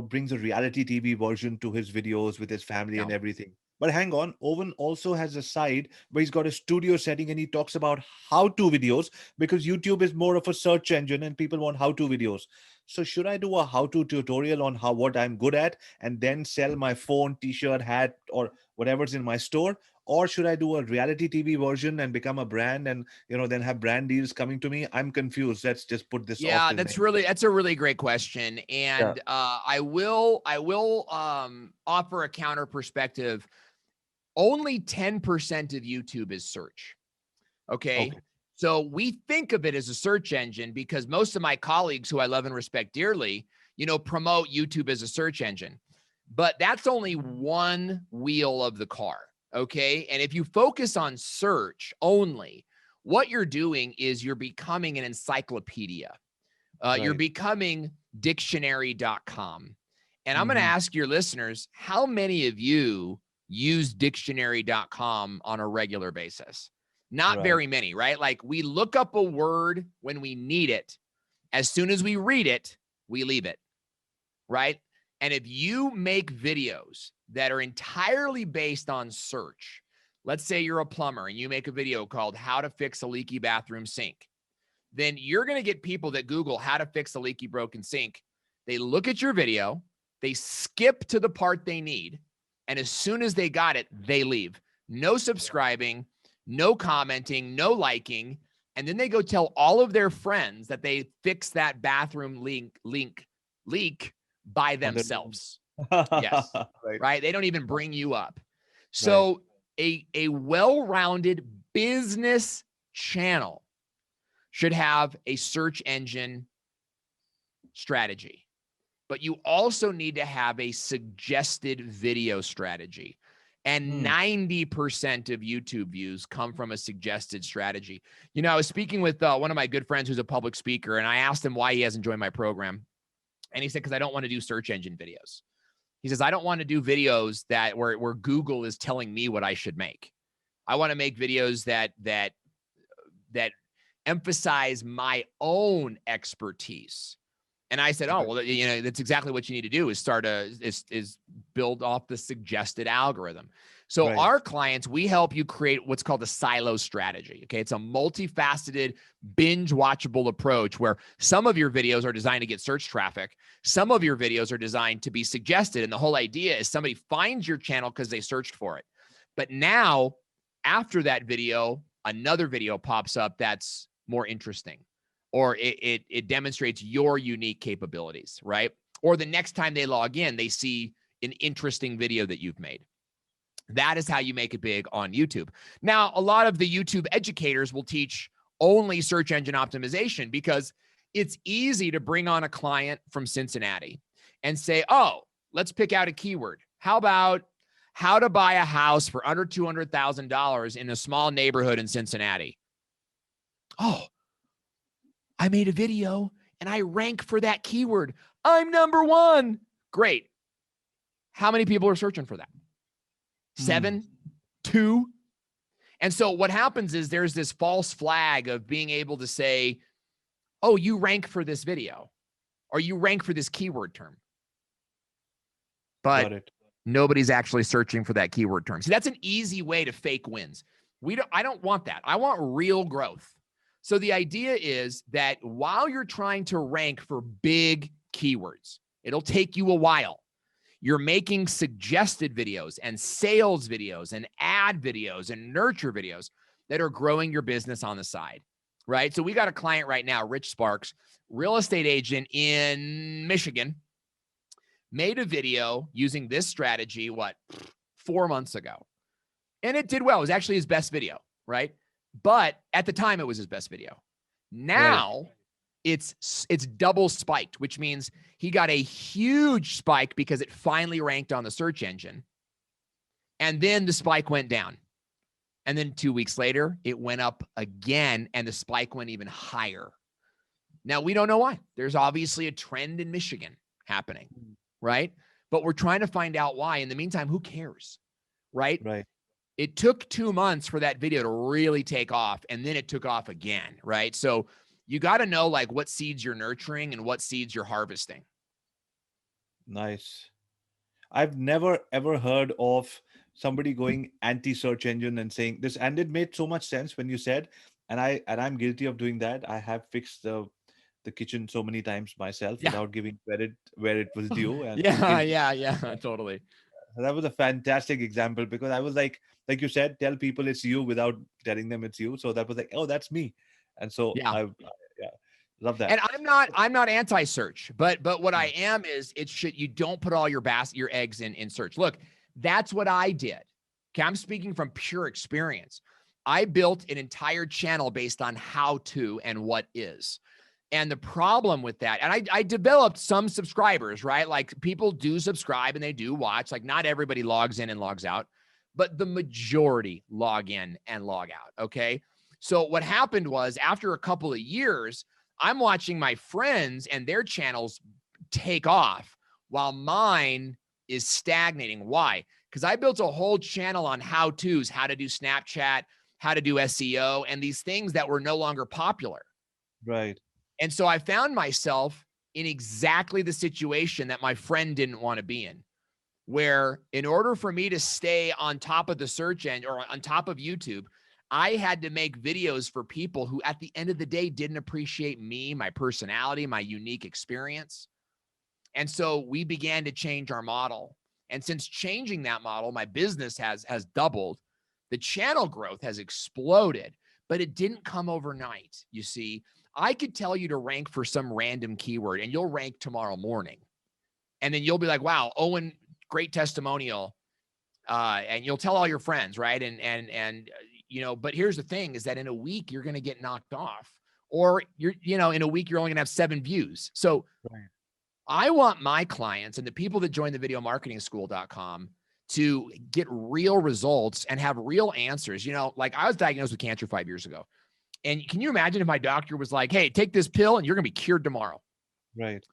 brings a reality TV version to his videos with his family and everything. But hang on, Owen also has a side where he's got a studio setting and he talks about how-to videos because YouTube is more of a search engine and people want how-to videos. So should I do a how-to tutorial on what I'm good at and then sell my phone, t-shirt, hat, or whatever's in my store? or should I do a reality TV version and become a brand and, then have brand deals coming to me? I'm confused. Let's just put this off Yeah, till next. that's a really great question. Yeah. And I will offer a counter perspective. Only 10% of YouTube is search. Okay. Okay. So we think of it as a search engine because most of my colleagues who I love and respect dearly, promote YouTube as a search engine. But that's only one wheel of the car. Okay. And if you focus on search only, what you're doing is you're becoming an encyclopedia. You're Right. becoming dictionary.com. And I'm going to Mhm. ask your listeners, how many of you use dictionary.com on a regular basis? Not Right. very many, right? Like we look up a word when we need it. As soon as we read it, we leave it, right? And if you make videos that are entirely based on search, let's say you're a plumber and you make a video called How to Fix a Leaky Bathroom Sink, then you're going to get people that Google how to fix a leaky broken sink. They look at your video, they skip to the part they need, and as soon as they got it, they leave. No subscribing, no commenting, no liking, and then they go tell all of their friends that they fixed that bathroom leak by On their themselves. own. Yes, Right. right? They don't even bring you up. Right. So a well-rounded business channel should have a search engine strategy, but you also need to have a suggested video strategy. And 90% of YouTube views come from a suggested strategy. I was speaking with one of my good friends who's a public speaker, and I asked him why he hasn't joined my program. And he said, because I don't want to do search engine videos. He says, I don't want to do videos that where Google is telling me what I should make. I want to make videos that emphasize my own expertise. And I said, oh, well, that's exactly what you need to do is start is build off the suggested algorithm. So Right. our clients, we help you create what's called a silo strategy. Okay. It's a multifaceted, binge watchable approach where some of your videos are designed to get search traffic. Some of your videos are designed to be suggested. And the whole idea is somebody finds your channel because they searched for it. But now after that video, another video pops up that's more interesting, or it demonstrates your unique capabilities, right? Or the next time they log in, they see an interesting video that you've made. That is how you make it big on YouTube. Now, a lot of the YouTube educators will teach only search engine optimization because it's easy to bring on a client from Cincinnati and say, oh, let's pick out a keyword. How about how to buy a house for under $200,000 in a small neighborhood in Cincinnati? Oh, I made a video and I rank for that keyword. I'm number one. Great. How many people are searching for that? 7, 2. And so what happens is there's this false flag of being able to say, oh, you rank for this video or you rank for this keyword term. But nobody's actually searching for that keyword term. So that's an easy way to fake wins. I don't want that. I want real growth. So the idea is that while you're trying to rank for big keywords, it'll take you a while. You're making suggested videos and sales videos and ad videos and nurture videos that are growing your business on the side, right? So we got a client right now, Rich Sparks, real estate agent in Michigan, made a video using this strategy, 4 months ago. And it did well. It was actually his best video, right? But at the time, it was his best video. Now, it's double spiked, which means he got a huge spike because it finally ranked on the search engine. And then the spike went down. And then 2 weeks later, it went up again, and the spike went even higher. Now, we don't know why. There's obviously a trend in Michigan happening, right? But we're trying to find out why. In the meantime, who cares, right? Right. It took 2 months for that video to really take off, and then it took off again, right? So you got to know like what seeds you're nurturing and what seeds you're harvesting. Nice. I've never ever heard of somebody going anti-search engine and saying this, and it made so much sense when you said, and I'm guilty of doing that. I have fixed the kitchen so many times myself without giving credit where it was due. And Yeah, totally. That was a fantastic example because I was like you said, tell people it's you without telling them it's you. So that was like, oh, that's me. And so Yeah. yeah, love that. And I'm not anti-search, but what I am is you don't put all your eggs in search. Look, that's what I did. Okay, I'm speaking from pure experience. I built an entire channel based on how to and what is. And the problem with that, and I developed some subscribers, right? Like people do subscribe and they do watch. Like not everybody logs in and logs out, but the majority log in and log out. Okay. So what happened was after a couple of years, I'm watching my friends and their channels take off while mine is stagnating. Why? Because I built a whole channel on how-tos, how to do Snapchat, how to do SEO, and these things that were no longer popular. Right. And so I found myself in exactly the situation that my friend didn't want to be in, where in order for me to stay on top of the search engine or on top of YouTube, I had to make videos for people who at the end of the day didn't appreciate me, my personality, my unique experience. And so we began to change our model. And since changing that model, my business has doubled. The channel growth has exploded, but it didn't come overnight. You see, I could tell you to rank for some random keyword and you'll rank tomorrow morning. And then you'll be like, wow, Owen, great testimonial. And you'll tell all your friends, right? And you know, but here's the thing is that in a week, you're going to get knocked off, or in a week, you're only going to have 7 views. So Right. I want my clients and the people that join the videomarketingschool.com to get real results and have real answers. Like I was diagnosed with cancer 5 years ago. And can you imagine if my doctor was like, hey, take this pill and you're going to be cured tomorrow? Right.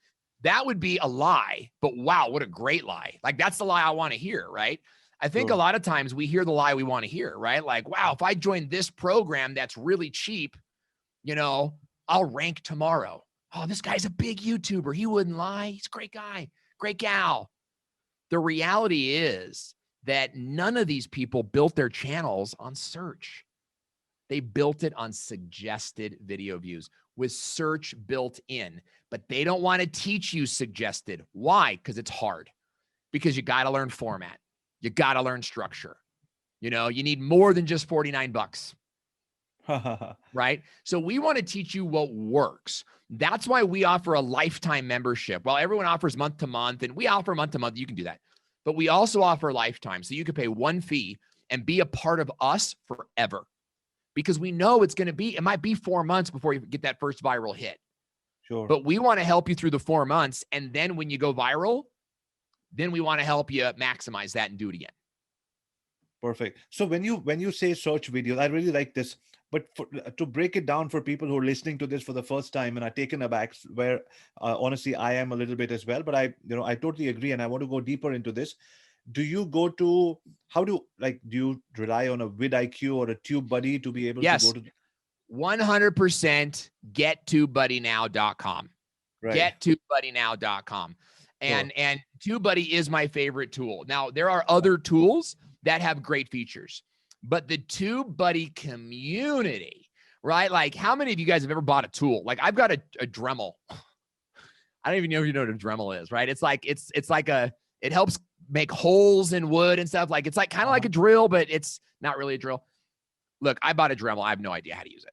That would be a lie, but wow, what a great lie. Like that's the lie I want to hear, right? I think Sure. a lot of times we hear the lie we want to hear, right? Like, wow, if I join this program that's really cheap, I'll rank tomorrow. Oh, this guy's a big YouTuber. He wouldn't lie. He's a great guy, great gal. The reality is that none of these people built their channels on search. They built it on suggested video views with search built in, but they don't want to teach you suggested. Why? Because it's hard. Because you got to learn format. You got to learn structure. You need more than just $49, right? So we want to teach you what works. That's why we offer a lifetime membership. Well, everyone offers month to month, and we offer month to month. You can do that. But we also offer lifetime. So you can pay one fee and be a part of us forever. Because we know it might be 4 months before you get that first viral hit. Sure. But we want to help you through the 4 months. And then when you go viral, then we want to help you maximize that and do it again. Perfect. So when you say search videos, I really like this. But to break it down for people who are listening to this for the first time and are taken aback, where honestly I am a little bit as well. But I totally agree, and I want to go deeper into this. Do you rely on a vidIQ or a TubeBuddy to be able Yes. to go to 100% gettubebuddynow.com. right? Gettubebuddynow.com. And TubeBuddy is my favorite tool. Now, there are other tools that have great features, but the TubeBuddy community, right? Like how many of you guys have ever bought a tool? Like I've got a Dremel. I don't even know if you know what a Dremel is, right? It's like it helps make holes in wood and stuff. Like it's like kind of like a drill, but it's not really a drill. Look, I bought a Dremel. I have no idea how to use it.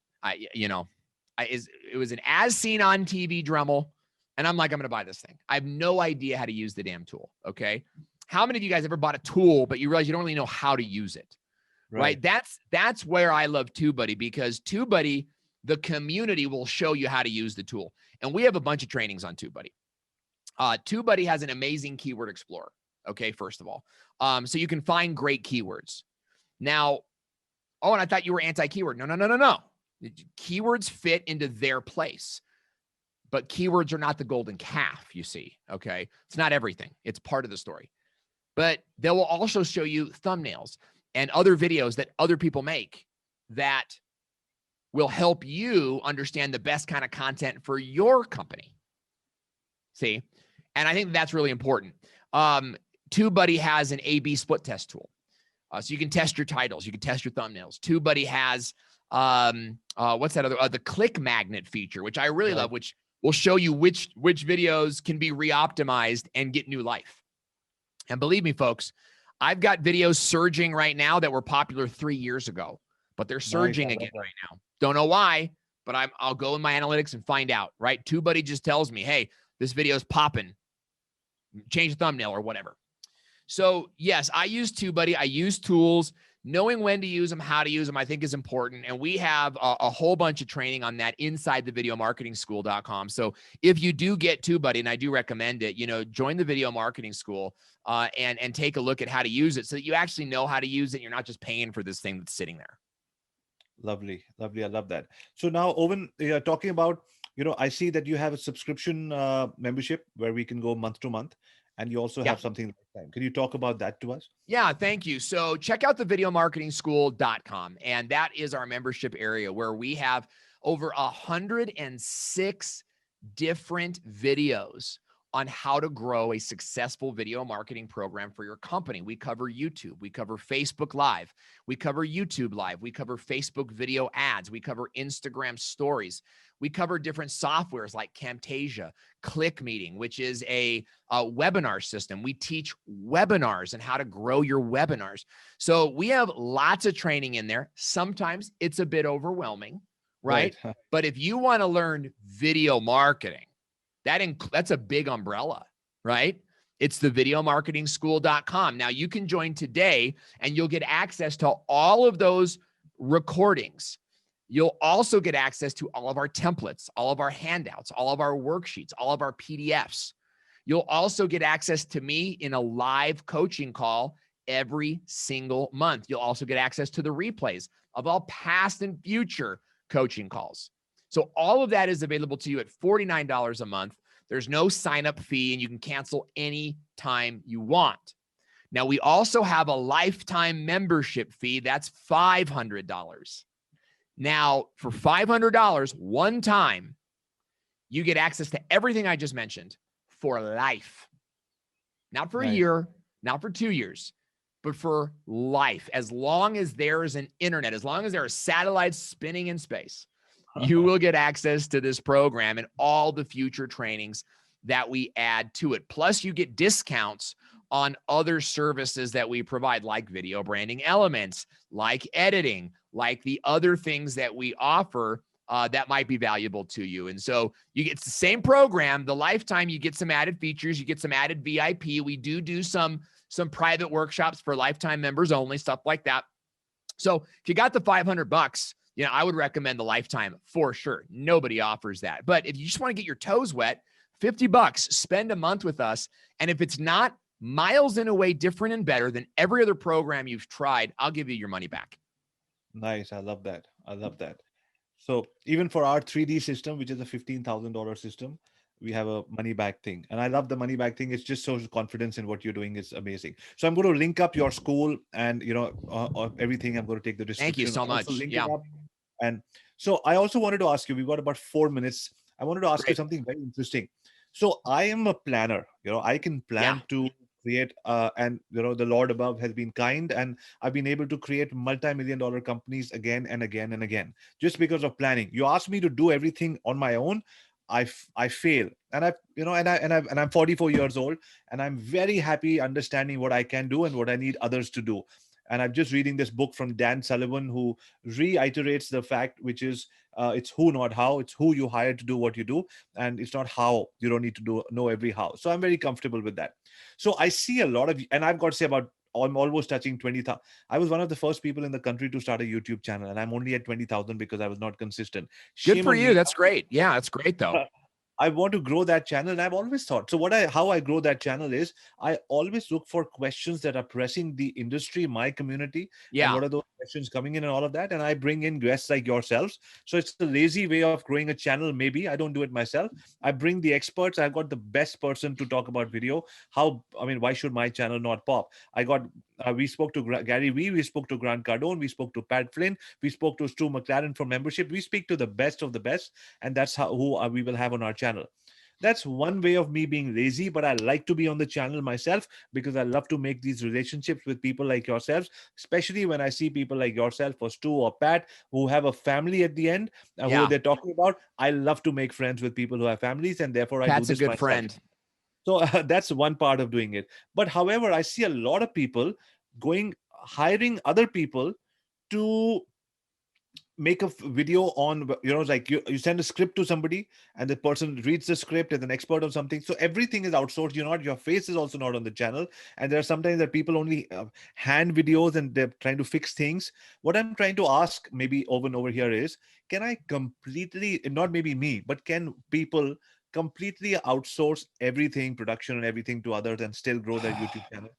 It was an as seen on TV Dremel. And I'm like, I'm going to buy this thing. I have no idea how to use the damn tool. Okay. How many of you guys ever bought a tool, but you realize you don't really know how to use it? Right? That's where I love TubeBuddy, because TubeBuddy, the community will show you how to use the tool. And we have a bunch of trainings on TubeBuddy. TubeBuddy has an amazing keyword explorer. Okay. First of all, so you can find great keywords. Now, oh, and I thought you were anti-keyword. No. Keywords fit into their place. But keywords are not the golden calf, you see, okay? It's not everything. It's part of the story. But they will also show you thumbnails and other videos that other people make that will help you understand the best kind of content for your company. See? And I think that's really important. TubeBuddy has an A/B split test tool. So you can test your titles. You can test your thumbnails. TubeBuddy has, what's that other? The click magnet feature, which I really love, which will show you which videos can be re-optimized and get new life. And believe me, folks, I've got videos surging right now that were popular 3 years ago, but they're surging again right now. Don't know why, but I'll go in my analytics and find out, right? TubeBuddy just tells me, hey, this video is popping. Change the thumbnail or whatever. So yes, I use TubeBuddy. I use tools. Knowing when to use them, how to use them, I think is important. And we have a whole bunch of training on that inside the videomarketingschool.com. So if you do get TubeBuddy, and I do recommend it, join the Video Marketing School and take a look at how to use it so that you actually know how to use it. You're not just paying for this thing that's sitting there. Lovely. Lovely. I love that. So now, Owen, you're talking about, I see that you have a subscription membership where we can go month to month. And you also have something lifetime. Can you talk about that to us? Yeah, thank you. So check out the videomarketingschool.com. And that is our membership area where we have over 106 different videos on how to grow a successful video marketing program for your company. We cover YouTube. We cover Facebook Live. We cover YouTube Live. We cover Facebook video ads. We cover Instagram stories. We cover different softwares like Camtasia, ClickMeeting, which is a webinar system. We teach webinars and how to grow your webinars. So we have lots of training in there. Sometimes it's a bit overwhelming, right? But if you want to learn video marketing, that's a big umbrella, right? It's the videomarketingschool.com. Now you can join today and you'll get access to all of those recordings. You'll also get access to all of our templates, all of our handouts, all of our worksheets, all of our PDFs. You'll also get access to me in a live coaching call every single month. You'll also get access to the replays of all past and future coaching calls. So all of that is available to you at $49 a month. There's no sign-up fee, and you can cancel any time you want. Now, we also have a lifetime membership fee. That's $500. Now, for $500 one time, you get access to everything I just mentioned for life. Not for a year, not for 2 years, but for life. As long as there is an internet, as long as there are satellites spinning in space, you will get access to this program and all the future trainings that we add to it. Plus, you get discounts on other services that we provide, like video branding elements, like editing, like the other things that we offer that might be valuable to you. And so it's the same program. The lifetime, you get some added features, you get some added VIP. We do some private workshops for lifetime members only, stuff like that. So if you got the $500, I would recommend the lifetime for sure. Nobody offers that. But if you just want to get your toes wet, $50, spend a month with us. And if it's not miles in a way different and better than every other program you've tried, I'll give you your money back. Nice. I love that. I love that. So even for our 3D system, which is a $15,000 system, we have a money back thing. And I love the money back thing. It's just shows confidence in what you're doing. It's amazing. So I'm going to link up your school and, everything. I'm going to take the description. Thank you so much. Yeah. And so I also wanted to ask you, we've got about 4 minutes. I wanted to ask you something very interesting. So I am a planner, I can plan to create, and the Lord above has been kind, and I've been able to create multi-million-dollar companies again and again and again, just because of planning. You ask me to do everything on my own, I fail. And I'm 44 years old, and I'm very happy understanding what I can do and what I need others to do. And I'm just reading this book from Dan Sullivan, who reiterates the fact, which is it's who, not how. It's who you hire to do what you do. And it's not how. You don't need to know every how. So I'm very comfortable with that. So I see a lot of, and I've got to say I'm almost touching 20,000. I was one of the first people in the country to start a YouTube channel, and I'm only at 20,000 because I was not consistent. Good for you. That's great. Yeah, that's great though. I want to grow that channel, and I've always thought, so how I grow that channel is I always look for questions that are pressing the industry, my community. Yeah. And what are those questions coming in and all of that? And I bring in guests like yourselves. So it's a lazy way of growing a channel. Maybe I don't do it myself. I bring the experts. I've got the best person to talk about video. Why should my channel not pop? We spoke to Gary Vee, we spoke to Grant Cardone, we spoke to Pat Flynn, we spoke to Stu McLaren from membership. We speak to the best of the best, and that's who we will have on our channel. That's one way of me being lazy, but I like to be on the channel myself because I love to make these relationships with people like yourselves, especially when I see people like yourself or Stu or Pat who have a family at the end, who they're talking about. I love to make friends with people who have families, and therefore I do this myself. Pat's a good friend. So that's one part of doing it. But however, I see a lot of people hiring other people to make a video on, like you send a script to somebody and the person reads the script as an expert on something. So everything is outsourced. Your face is also not on the channel. And there are sometimes that people only hand videos and they're trying to fix things. What I'm trying to ask maybe over here is, can I completely, not maybe me, but can people completely outsource everything, production and everything, to others and still grow their YouTube channel?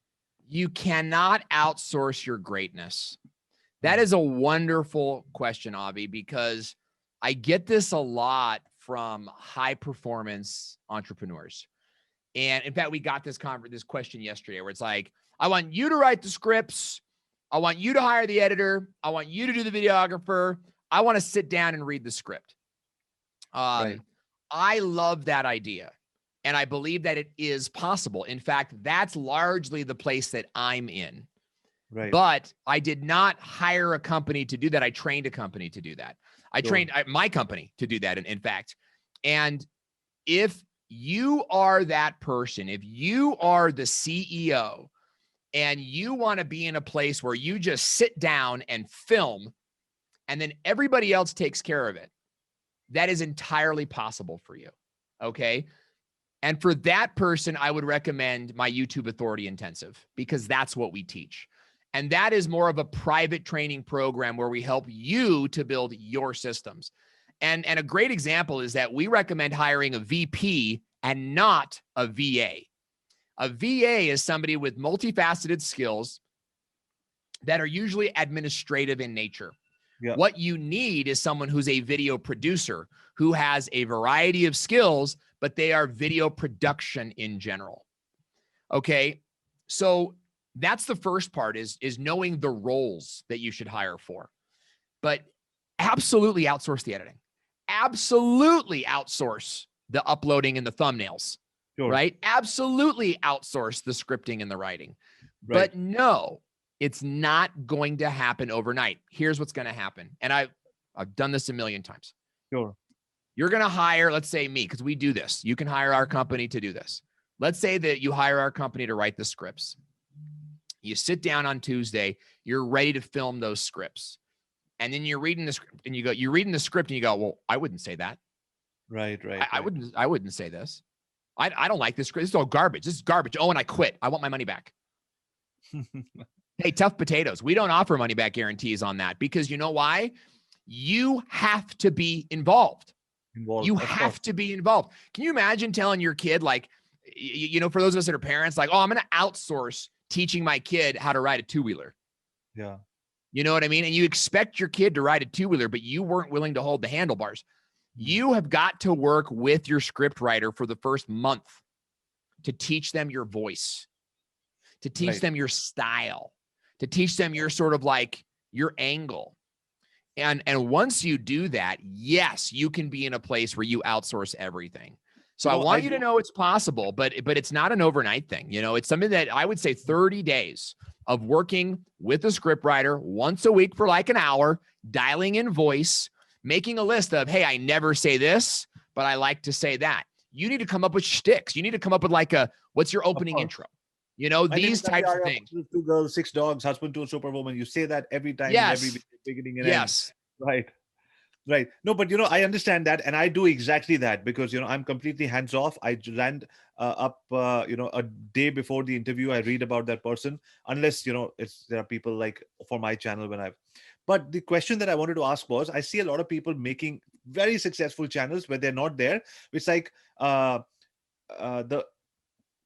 You cannot outsource your greatness. That is a wonderful question, Avi, because I get this a lot from high performance entrepreneurs. And in fact, we got this question yesterday where it's like, I want you to write the scripts. I want you to hire the editor. I want you to do the videographer. I want to sit down and read the script. Right. I love that idea. And I believe that it is possible. In fact, that's largely the place that I'm in. Right. But I did not hire a company to do that. I trained a company to do that. I trained my company to do that, in fact. And if you are that person, if you are the CEO and you want to be in a place where you just sit down and film and then everybody else takes care of it, that is entirely possible for you. Okay. And for that person, I would recommend my YouTube Authority Intensive, because that's what we teach. And that is more of a private training program where we help you to build your systems. And a great example is that we recommend hiring a VP and not a VA. A VA is somebody with multifaceted skills that are usually administrative in nature. Yeah. What you need is someone who's a video producer who has a variety of skills, but they are video production in general. Okay. So that's the first part, is knowing the roles that you should hire for. But absolutely outsource the editing. Absolutely outsource the uploading and the thumbnails. Sure. Right? Absolutely outsource the scripting and the writing. Right. But no, it's not going to happen overnight. Here's what's going to happen. And I've done this a million times. Sure. You're going to hire, let's say me, because we do this. You can hire our company to do this. Let's say that you hire our company to write the scripts. You sit down on Tuesday, you're ready to film those scripts. And then you're reading the script and you're reading the script and you go, well, I wouldn't say that. Right. I wouldn't say this. I don't like this script. This is all garbage. This is garbage. Oh, and I quit. I want my money back. Hey, tough potatoes. We don't offer money back guarantees on that, because you know why? You have to be involved. You have to be involved. Can you imagine telling your kid, like, for those of us that are parents, like, oh, I'm going to outsource teaching my kid how to ride a two-wheeler. Yeah. You know what I mean? And you expect your kid to ride a two-wheeler, but you weren't willing to hold the handlebars. You have got to work with your script writer for the first month to teach them your voice, to teach them your style, to teach them your sort of like your angle. And once you do that, yes, you can be in a place where you outsource everything. So I want you to know it's possible, but it's not an overnight thing. It's something that I would say 30 days of working with a scriptwriter once a week for like an hour, dialing in voice, making a list of, hey, I never say this, but I like to say that. You need to come up with shticks. You need to come up with like what's your opening intro? These types of things. 2 girls, 6 dogs, husband to a superwoman. You say that every time, yes. in every beginning and yes. end. Right. No, but I understand that, and I do exactly that because I'm completely hands off. I land up a day before the interview. I read about that person, unless there are people like for my channel when I've. But the question that I wanted to ask was, I see a lot of people making very successful channels where they're not there. It's like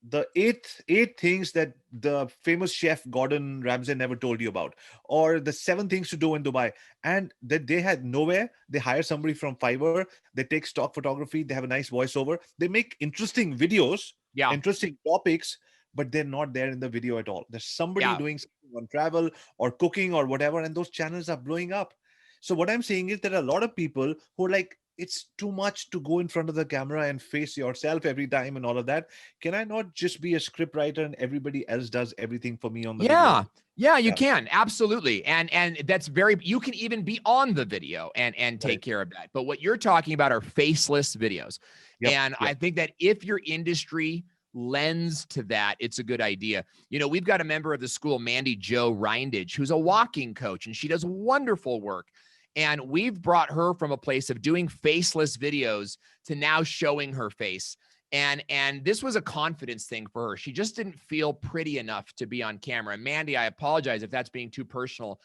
the eight things that the famous chef Gordon Ramsay never told you about, or the 7 things to do in Dubai, and that they had nowhere. They hire somebody from Fiverr. They take stock photography. They have a nice voiceover. They make interesting videos, interesting topics, but they're not there in the video at all. There's somebody doing something on travel or cooking or whatever, and those channels are blowing up. So what I'm saying is there are a lot of people who are like, it's too much to go in front of the camera and face yourself every time and all of that. Can I not just be a script writer and everybody else does everything for me on the video? Yeah, you can. Absolutely. And that's you can even be on the video and take care of that. But what you're talking about are faceless videos. And I think that if your industry lens to that, it's a good idea. You know, we've got a member of the school, Mandy Jo Reindage, who's a walking coach, and she does wonderful work. And we've brought her from a place of doing faceless videos to now showing her face. And this was a confidence thing for her. She just didn't feel pretty enough to be on camera. And Mandy, I apologize if that's being too personal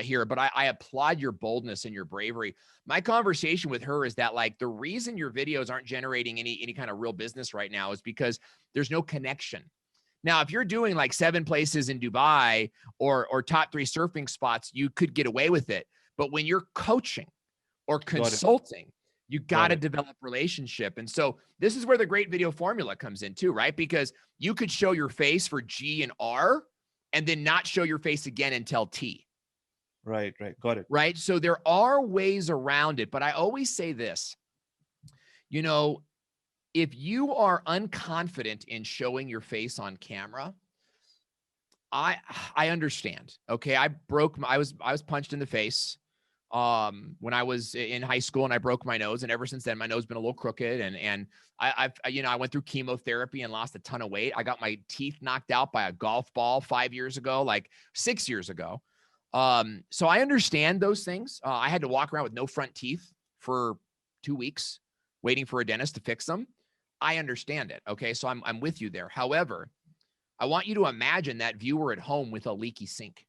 here, but I applaud your boldness and your bravery. My conversation with her is that, like, the reason your videos aren't generating any kind of real business right now is because there's no connection. Now, if you're doing like 7 places in Dubai or top 3 surfing spots, you could get away with it. But when you're coaching or consulting, you got to develop relationship. And so this is where the great video formula comes in too, right? Because you could show your face for G and R and then not show your face again until T. Right. Got it. Right. So there are ways around it. But I always say this, you know, if you are unconfident in showing your face on camera, I understand. Okay. I was punched in the face when I was in high school, and I broke my nose. And ever since then, my nose has been a little crooked. And I went through chemotherapy and lost a ton of weight. I got my teeth knocked out by a golf ball 5 years ago, like 6 years ago. So I understand those things. I had to walk around with no front teeth for 2 weeks, waiting for a dentist to fix them. I understand it. Okay. So I'm with you there. However, I want you to imagine that viewer at home with a leaky sink.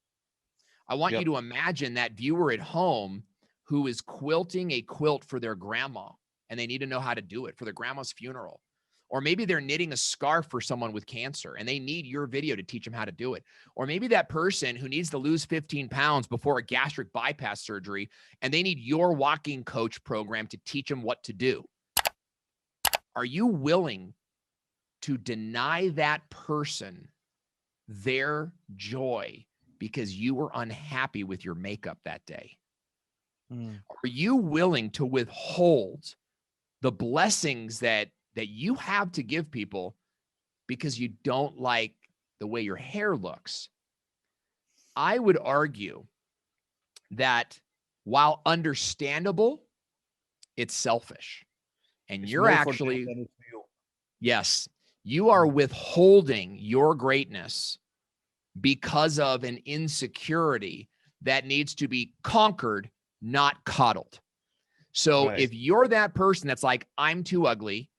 I want you to imagine that viewer at home who is quilting a quilt for their grandma, and they need to know how to do it for their grandma's funeral. Or maybe they're knitting a scarf for someone with cancer, and they need your video to teach them how to do it. Or maybe that person who needs to lose 15 pounds before a gastric bypass surgery, and they need your walking coach program to teach them what to do. Are you willing to deny that person their joy because you were unhappy with your makeup that day? Are you willing to withhold the blessings that you have to give people because you don't like the way your hair looks? I would argue that while understandable, it's selfish. And you're actually, yes, you are withholding your greatness because of an insecurity that needs to be conquered, not coddled. So if you're that person that's like, I'm too ugly,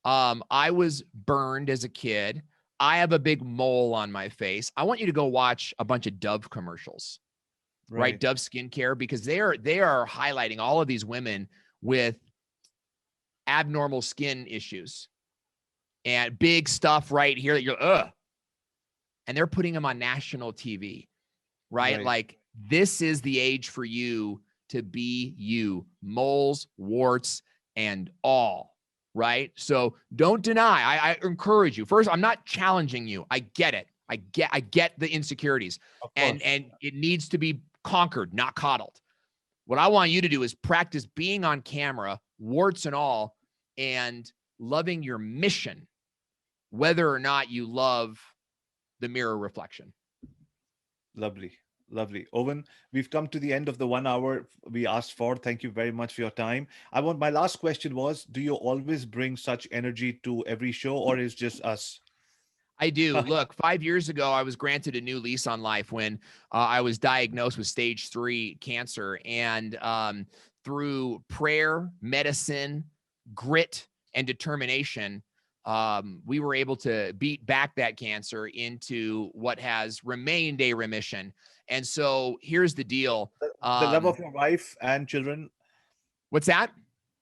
I was burned as a kid, I have a big mole on my face, I want you to go watch a bunch of Dove commercials, right? Dove skincare, because they are highlighting all of these women with abnormal skin issues and big stuff right here that you're, and they're putting them on national TV, right? Like, this is the age for you to be you, moles, warts, and all, right? So don't deny. I encourage you. First, I'm not challenging you. I get it. I get the insecurities, and it needs to be conquered, not coddled. What I want you to do is practice being on camera, warts and all, and loving your mission, whether or not you love the mirror reflection. Lovely. Owen, we've come to the end of the 1 hour we asked for. Thank you very much for your time. My last question was, do you always bring such energy to every show, or is just us? I do. Look, 5 years ago, I was granted a new lease on life when I was diagnosed with stage 3 cancer. And through prayer, medicine, grit, and determination, we were able to beat back that cancer into what has remained a remission. And so here's the deal. The love of your wife and children. What's that?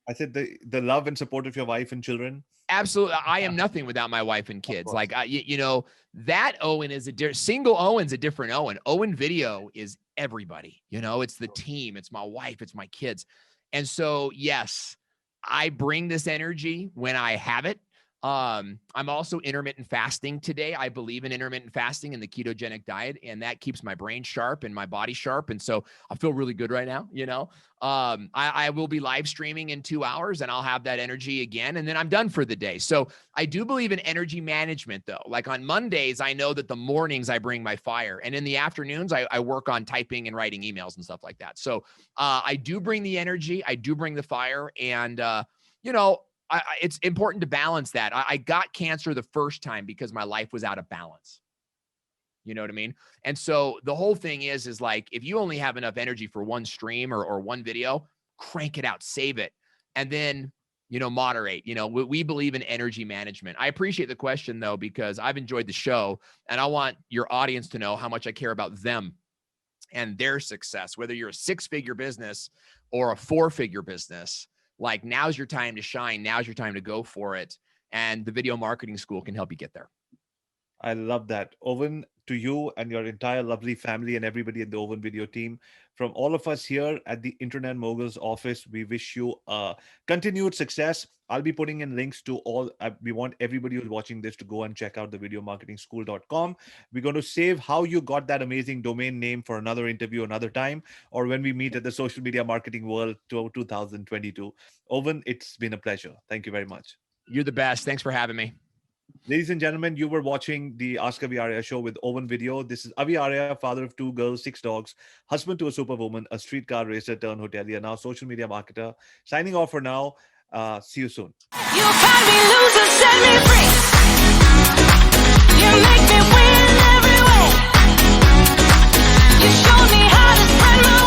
I said the love and support of your wife and children. Absolutely. I am nothing without my wife and kids. Like, that Owen is single Owen's a different Owen. Owen Video is everybody, it's the team. It's my wife. It's my kids. And so, yes, I bring this energy when I have it. I'm also intermittent fasting today. I believe in intermittent fasting and the ketogenic diet, and that keeps my brain sharp and my body sharp. And so I feel really good right now. I will be live streaming in 2 hours, and I'll have that energy again, and then I'm done for the day. So I do believe in energy management, though. Like on Mondays, I know that the mornings I bring my fire, and in the afternoons, I work on typing and writing emails and stuff like that. So I do bring the energy. I do bring the fire. And, it's important to balance that. I got cancer the first time because my life was out of balance. You know what I mean? And so the whole thing is like, if you only have enough energy for one stream or one video, crank it out, save it. And then, you know, moderate. You know, we believe in energy management. I appreciate the question though, because I've enjoyed the show and I want your audience to know how much I care about them and their success, whether you're a 6-figure business or a 4-figure business. Like, now's your time to shine. Now's your time to go for it. And the Video Marketing School can help you get there. I love that. Owen, to you and your entire lovely family and everybody in the Owen Video team, from all of us here at the Internet Moguls office, we wish you continued success. I'll be putting in links to all. We want everybody who's watching this to go and check out the videomarketingschool.com. We're going to save how you got that amazing domain name for another interview, another time, or when we meet at the Social Media Marketing World 2022. Owen, it's been a pleasure. Thank you very much. You're the best. Thanks for having me. Ladies and gentlemen, you were watching the AskAviArya Show with Owen Video. This is Avi Arya, father of 2 girls, 6 dogs, husband to a superwoman, a streetcar racer turned hotelier, now social media marketer. Signing off for now. See you soon. You find me losing, set me free. You make me win every way. You show me how to spread my